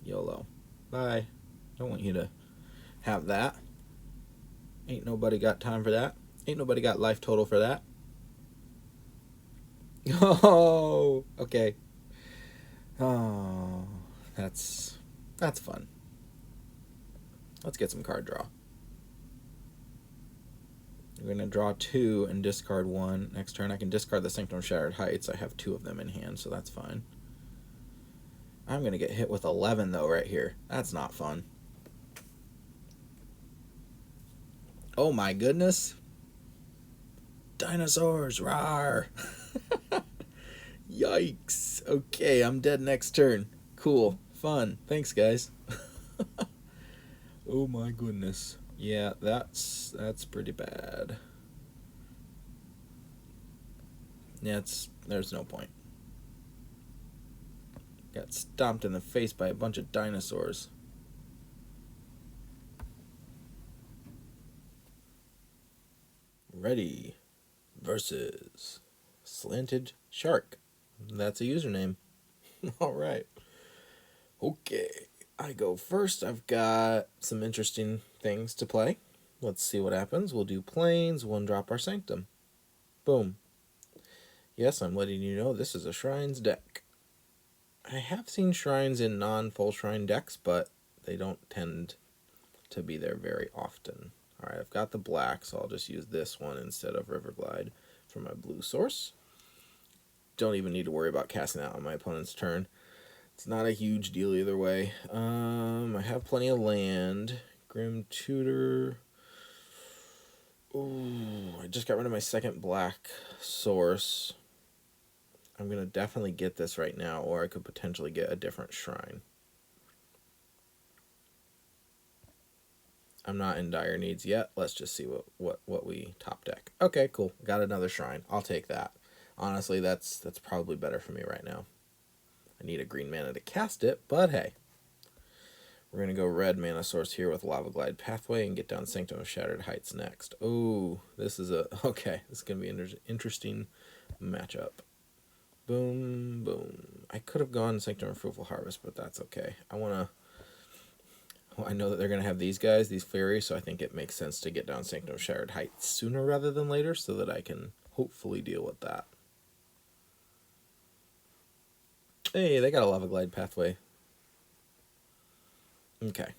YOLO. Bye. Don't want you to have that. Ain't nobody got time for that. Ain't nobody got life total for that. Oh, okay. Oh, that's fun. Let's get some card draw. I'm going to draw 2 and discard 1. Next turn I can discard the Sanctum of Shattered Heights. I have 2 of them in hand, so that's fine. I'm going to get hit with 11, though, right here. That's not fun. Oh, my goodness. Dinosaurs, rawr. Yikes. Okay, I'm dead next turn. Cool. Fun. Thanks, guys. Oh, my goodness. Yeah, that's pretty bad. Yeah, there's no point. Got stomped in the face by a bunch of dinosaurs. Ready versus Slanted Shark. That's a username. All right. Okay, I go first. I've got some interesting things to play. Let's see what happens. We'll do plains, 1-drop our Sanctum. Boom. Yes, I'm letting you know this is a Shrines deck. I have seen Shrines in non-full Shrine decks, but they don't tend to be there very often. Alright, I've got the black, so I'll just use this one instead of Riverglide for my blue source. Don't even need to worry about casting out on my opponent's turn. It's not a huge deal either way. I have plenty of land. Grim Tutor. Ooh, I just got rid of my second black source. I'm going to definitely get this right now, or I could potentially get a different shrine. I'm not in dire needs yet. Let's just see what we top deck. Okay, cool. Got another shrine. I'll take that. Honestly, that's probably better for me right now. I need a green mana to cast it, but hey. We're going to go red mana source here with Lava Glide Pathway and get down Sanctum of Shattered Heights next. Oh, this is okay. This is going to be an interesting matchup. Boom, boom. I could have gone Sanctum of Fruitful Harvest, but that's okay. I know that they're going to have these guys, these fairies, so I think it makes sense to get down Sanctum of Shattered Heights sooner rather than later so that I can hopefully deal with that. Hey, they got a Lava Glide Pathway. Okay.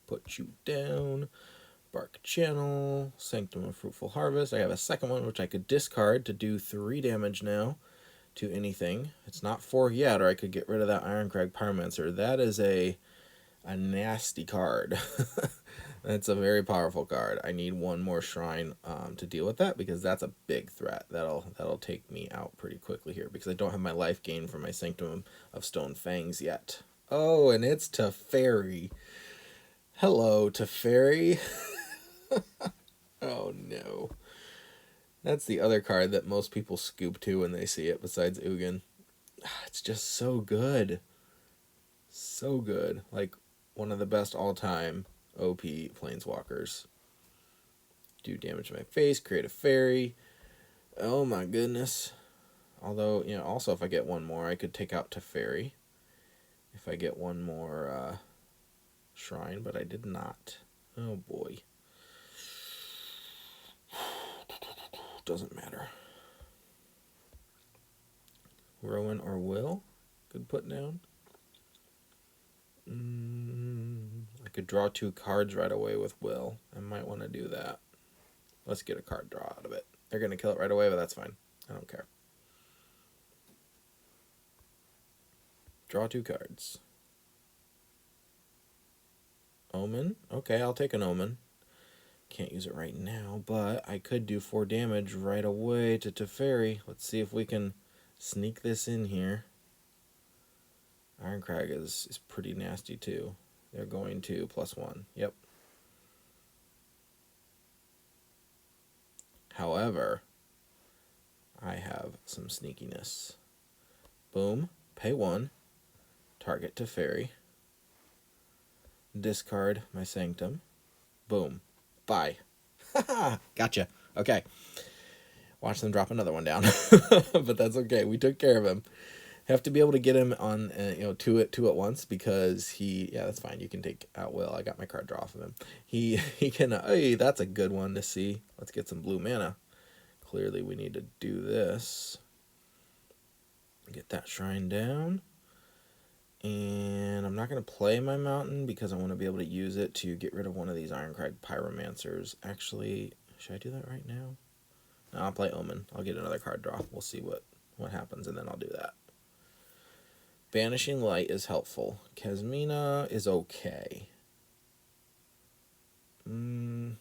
Put you down. Bark Channel. Sanctum of Fruitful Harvest. I have a second one, which I could discard to do 3 damage now to anything. It's not 4 yet, or I could get rid of that Ironcrag Pyromancer. That is a nasty card. That's a very powerful card. I need one more shrine to deal with that, because that's a big threat. That'll take me out pretty quickly here, because I don't have my life gain for my Sanctum of Stone Fangs yet. Oh, and it's Teferi. Hello, Teferi. Oh, no. That's the other card that most people scoop to when they see it, besides Ugin. It's just so good. So good. Like, one of the best all-time OP Planeswalkers. Do damage to my face, create a fairy. Oh, my goodness. Although, you know, also if I get one more, I could take out Teferi. If I get one more shrine, but I did not. Oh, boy. Doesn't matter. Rowan or Will? Could put down. I could draw 2 cards right away with Will. I might want to do that. Let's get a card draw out of it. They're going to kill it right away, but that's fine. I don't care. Draw 2 cards. Omen? Okay, I'll take an Omen. Can't use it right now, but I could do 4 damage right away to Teferi. Let's see if we can sneak this in here. Ironcrag is pretty nasty too. They're going to +1. Yep. However, I have some sneakiness. Boom. Pay 1. Target Teferi. Discard my Sanctum. Boom. Bye. Gotcha. Okay. Watch them drop another one down. But that's okay. We took care of him. Have to be able to get him on, two at once, because yeah, that's fine. You can take out Will. I got my card draw off of him. He can, hey, that's a good one to see. Let's get some blue mana. Clearly we need to do this. Get that shrine down. And I'm not going to play my mountain because I want to be able to use it to get rid of one of these Ironcrag Pyromancers. Actually, should I do that right now? No, I'll play Omen. I'll get another card draw. We'll see what happens, and then I'll do that. Banishing Light is helpful. Kasmina is okay. I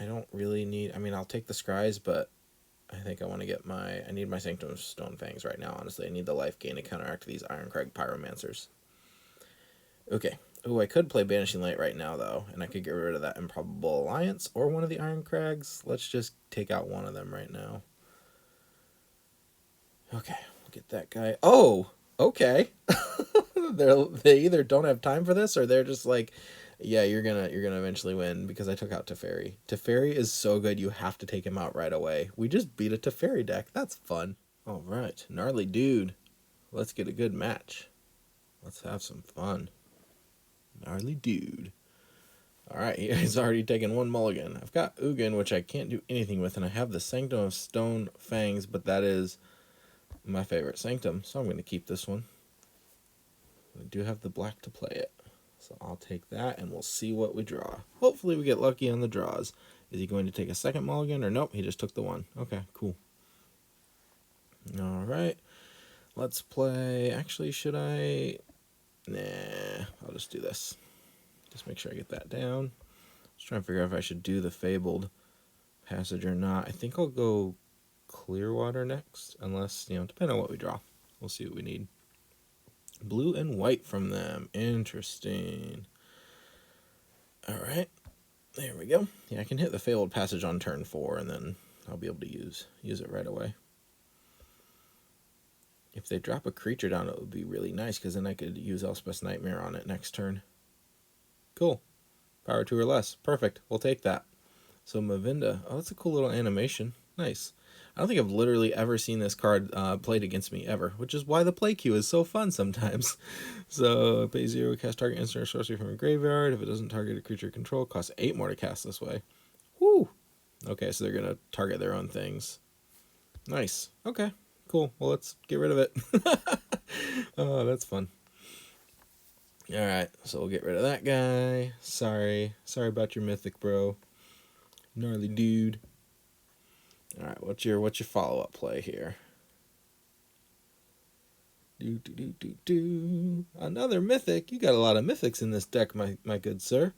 don't really need... I mean, I'll take the Scries, but I think I want to get I need my Sanctum of Stone Fangs right now, honestly. I need the life gain to counteract these Ironcrag Pyromancers. Okay. Oh, I could play Banishing Light right now, though, and I could get rid of that Improbable Alliance or one of the Ironcrags. Let's just take out one of them right now. Okay, we'll get that guy. Oh, okay. They either don't have time for this, or they're just like, yeah, you're gonna eventually win, because I took out Teferi. Teferi is so good, you have to take him out right away. We just beat a Teferi deck. That's fun. All right, gnarly dude. Let's get a good match. Let's have some fun. Gnarly dude. All right, he's already taken one mulligan. I've got Ugin, which I can't do anything with, and I have the Sanctum of Stone Fangs, but that is my favorite Sanctum, so I'm going to keep this one. I do have the black to play it, so I'll take that, and we'll see what we draw. Hopefully we get lucky on the draws. Is he going to take a second mulligan, or nope, he just took the one. Okay, cool. All right, let's play. Actually, should I? Nah, I'll just do this. Just make sure I get that down. Just trying to figure out if I should do the Fabled Passage or not. I think I'll go Clearwater next, unless, depending on what we draw. We'll see what we need. Blue and white from them. Interesting. All right. There we go. Yeah, I can hit the Fabled Passage on turn 4, and then I'll be able to use it right away. If they drop a creature down, it would be really nice, because then I could use Elspeth's Nightmare on it next turn. Cool. Power 2 or less. Perfect. We'll take that. So Mavinda. Oh, that's a cool little animation. Nice. I don't think I've literally ever seen this card played against me ever, which is why the play queue is so fun sometimes. So, pay 0, cast target instant or sorcery from a graveyard. If it doesn't target a creature control, costs 8 more to cast this way. Woo! Okay, so they're going to target their own things. Nice. Okay, cool. Well, let's get rid of it. Oh, that's fun. Alright, so we'll get rid of that guy. Sorry about your mythic, bro. Gnarly dude. Alright, what's your follow-up play here? Another mythic. You got a lot of mythics in this deck, my good sir.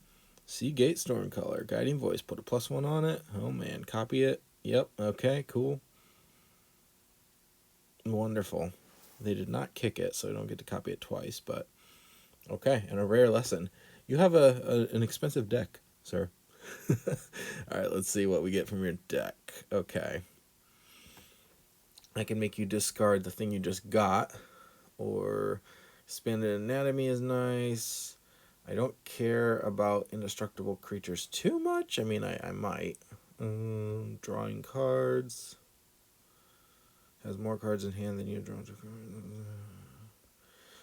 Seagate Stormcaller. Guiding Voice. Put a +1 on it. Oh man, copy it. Yep, okay, cool. Wonderful. They did not kick it, so I don't get to copy it twice, but okay, and a rare lesson. You have an expensive deck, sir. Alright, let's see what we get from your deck. Okay. I can make you discard the thing you just got, or Expanded Anatomy is nice. I don't care about indestructible creatures too much. I mean, I might. Drawing cards. Has more cards in hand than you draw.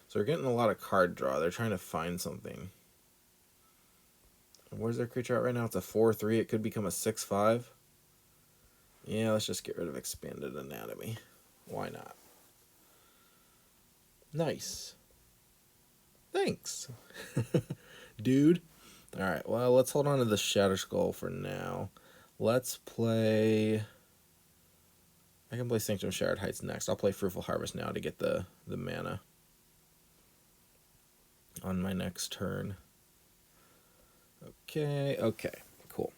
So we're getting a lot of card draw. They're trying to find something. Where's their creature at right now? It's a 4/3. It could become a 6/5. Yeah, let's just get rid of Expanded Anatomy. Why not? Nice. Thanks. Dude. Alright, well, let's hold on to the Shatter Skull for now. Let's play... I can play Sanctum of Shattered Heights next. I'll play Fruitful Harvest now to get the mana on my next turn. Okay, cool.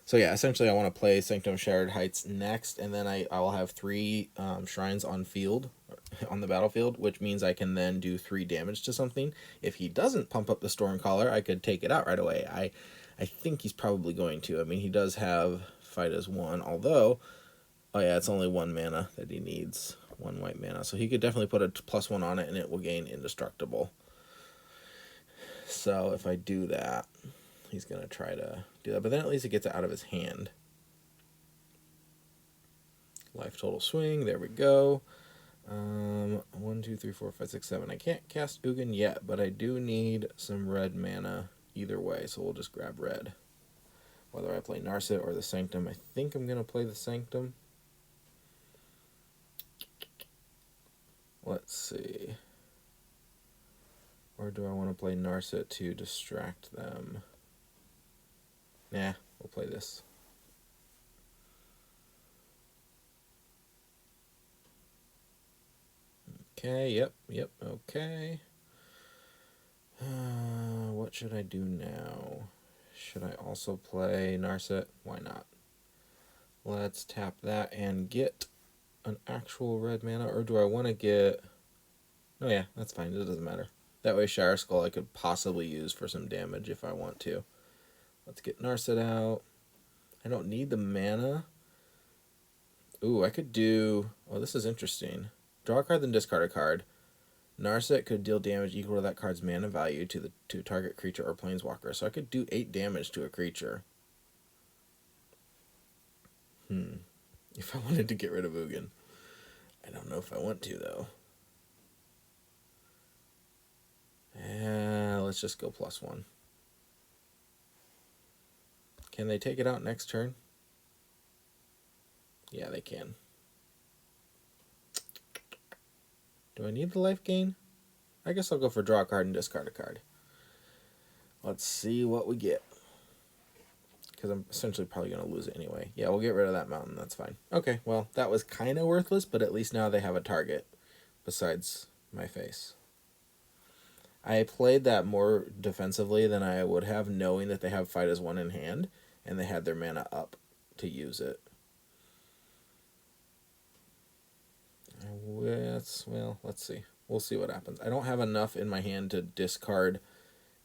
So yeah, essentially I want to play Sanctum of Shattered Heights next, and then I will have 3 shrines on the battlefield, which means I can then do 3 damage to something. If he doesn't pump up the Stormcaller, I could take it out right away. I think he's probably going to. I mean, he does have Fight as 1, although, oh yeah, it's only 1 mana that he needs, 1 white mana. So he could definitely put a +1 on it, and it will gain Indestructible. So if I do that, he's going to try to do that. But then at least it gets it out of his hand. Life total swing. There we go. 1, 2, 3, 4, 5, 6, 7. I can't cast Ugin yet, but I do need some red mana either way, so we'll just grab red. Whether I play Narset or the Sanctum, I think I'm going to play the Sanctum. Let's see. Or do I want to play Narset to distract them? Nah, we'll play this. Okay, yep, okay. What should I do now? Should I also play Narset? Why not? Let's tap that and get an actual red mana, or do I want to get... Oh yeah, that's fine, it doesn't matter. That way Shire Skull I could possibly use for some damage if I want to. Let's get Narset out. I don't need the mana. Ooh, I could do... Oh, this is interesting. Draw a card, then discard a card. Narset could deal damage equal to that card's mana value to target creature or planeswalker. So I could do 8 damage to a creature. If I wanted to get rid of Ugin. I don't know if I want to, though. Let's just go +1. Can they take it out next turn? Yeah, they can. Do I need the life gain? I guess I'll go for draw a card and discard a card. Let's see what we get. Because I'm essentially probably going to lose it anyway. Yeah, we'll get rid of that mountain. That's fine. Okay, well, that was kind of worthless, but at least now they have a target besides my face. I played that more defensively than I would have, knowing that they have Fight as One in hand, and they had their mana up to use it. Well, let's see. We'll see what happens. I don't have enough in my hand to discard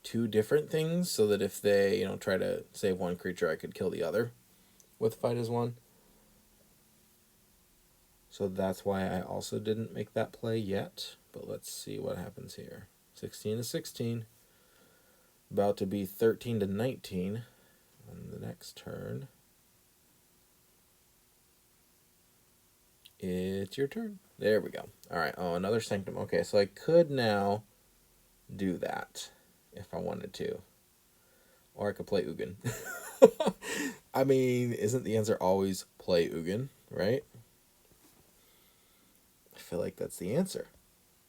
2 different things, so that if they, try to save one creature, I could kill the other with Fight as One. So that's why I also didn't make that play yet. But let's see what happens here. 16-16. About to be 13-19 on the next turn. It's your turn. There we go. All right. Oh, another Sanctum. Okay, so I could now do that if I wanted to. Or I could play Ugin. I mean, isn't the answer always play Ugin, right? I feel like that's the answer.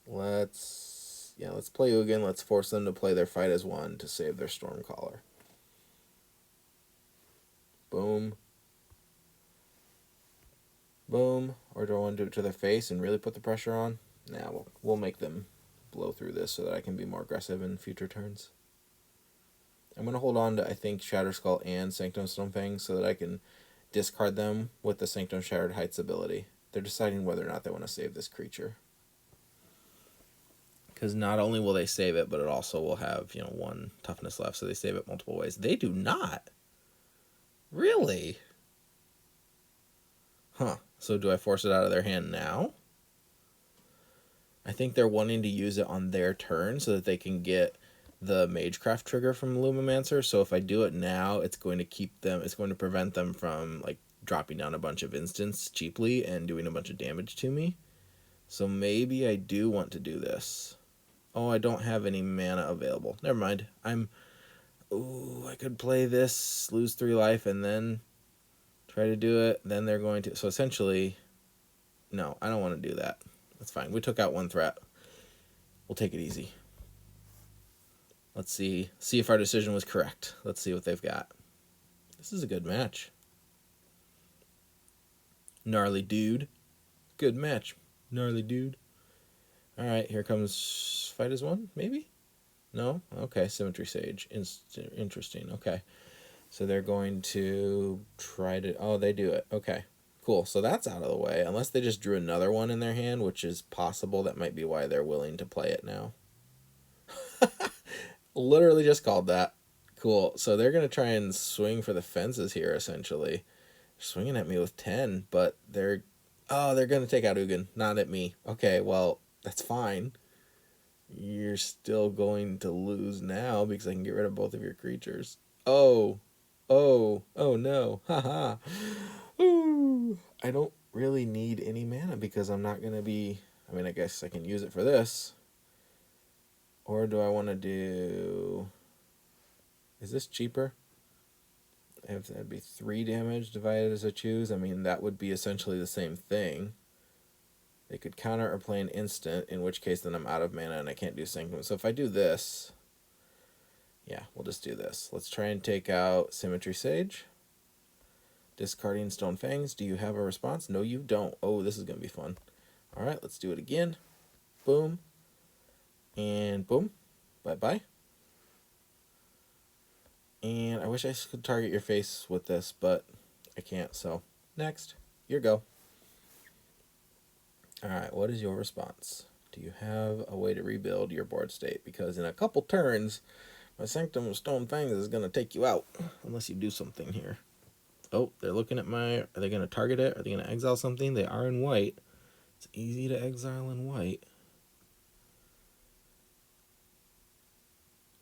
Let's play Ugin. Let's force them to play their Fight as One to save their Stormcaller. Boom. Boom. Or do I want to do it to their face and really put the pressure on? Nah, we'll make them blow through this so that I can be more aggressive in future turns. I'm going to hold on to, I think, Shatterskull and Sanctum Stonefangs so that I can discard them with the Sanctum Shattered Heights ability. They're deciding whether or not they want to save this creature. Because not only will they save it, but it also will have, 1 toughness left, so they save it multiple ways. They do not. Really? Huh. So do I force it out of their hand now? I think they're wanting to use it on their turn so that they can get the Magecraft trigger from Lumimancer. So if I do it now, it's going to prevent them from dropping down a bunch of instants cheaply and doing a bunch of damage to me. So maybe I do want to do this. Oh, I don't have any mana available. Never mind. I could play this, lose 3 life, and then try to do it. Then they're going to... So essentially, no, I don't want to do that. That's fine. We took out 1 threat. We'll take it easy. Let's see if our decision was correct. Let's see what they've got. This is a good match. Gnarly dude. Good match. Gnarly dude. Alright, here comes Fight as One, maybe? No? Okay, Symmetry Sage. Interesting. Okay. So they're going to try to... Oh, they do it. Okay. Cool. So that's out of the way. Unless they just drew another one in their hand, which is possible. That might be why they're willing to play it now. Literally just called that. Cool. So they're going to try and swing for the fences here, essentially. Swinging at me with 10, but they're going to take out Ugin, not at me. Okay, well, that's fine. You're still going to lose now because I can get rid of both of your creatures. Oh, Oh no. Haha. Ooh. I don't really need any mana because I'm not going to be... I mean, I guess I can use it for this. Or do I want to do... Is this cheaper? If that'd be 3 damage divided as I choose. I mean, that would be essentially the same thing. They could counter or play an instant, in which case then I'm out of mana and I can't do Sanctum. So if I do this... Yeah, we'll just do this. Let's try and take out Symmetry Sage. Discarding Stone Fangs. Do you have a response? No, you don't. Oh, this is going to be fun. Alright, let's do it again. Boom. And boom. Bye-bye. And I wish I could target your face with this, but I can't. So, next. Your go. Alright, what is your response? Do you have a way to rebuild your board state? Because in a couple turns, my Sanctum of Stone Fangs is going to take you out. Unless you do something here. Oh, they're looking at my... Are they going to target it? Are they going to exile something? They are in white. It's easy to exile in white.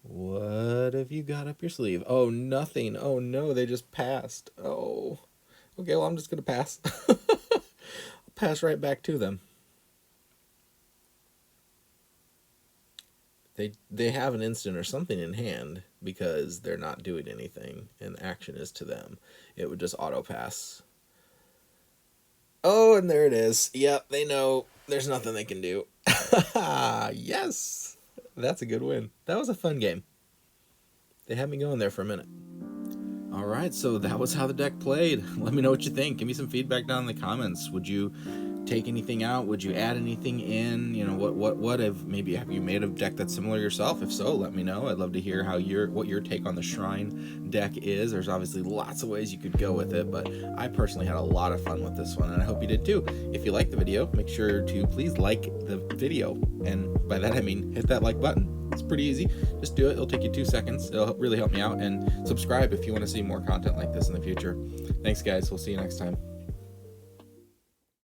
What have you got up your sleeve? Oh, nothing. Oh, no, they just passed. Oh. Okay, well, I'm just going to pass. I'll pass right back to them. They have an instant or something in hand because they're not doing anything and action is to them. It would just auto pass. Oh, and there it is. Yep, they know there's nothing they can do. Yes! That's a good win. That was a fun game. They had me going there for a minute. Alright, so that was how the deck played. Let me know what you think. Give me some feedback down in the comments. Would you take anything out? Would you add anything in? You know, what have you made a deck that's similar yourself? If so, let me know. I'd love to hear how what your take on the Shrine deck is. There's obviously lots of ways you could go with it, but I personally had a lot of fun with this one, and I hope you did too. If you liked the video, make sure to please like the video, and by that I mean hit that like button. It's pretty easy. Just do it. It'll take you 2 seconds. It'll really help me out, and subscribe if you want to see more content like this in the future. Thanks, guys. We'll see you next time.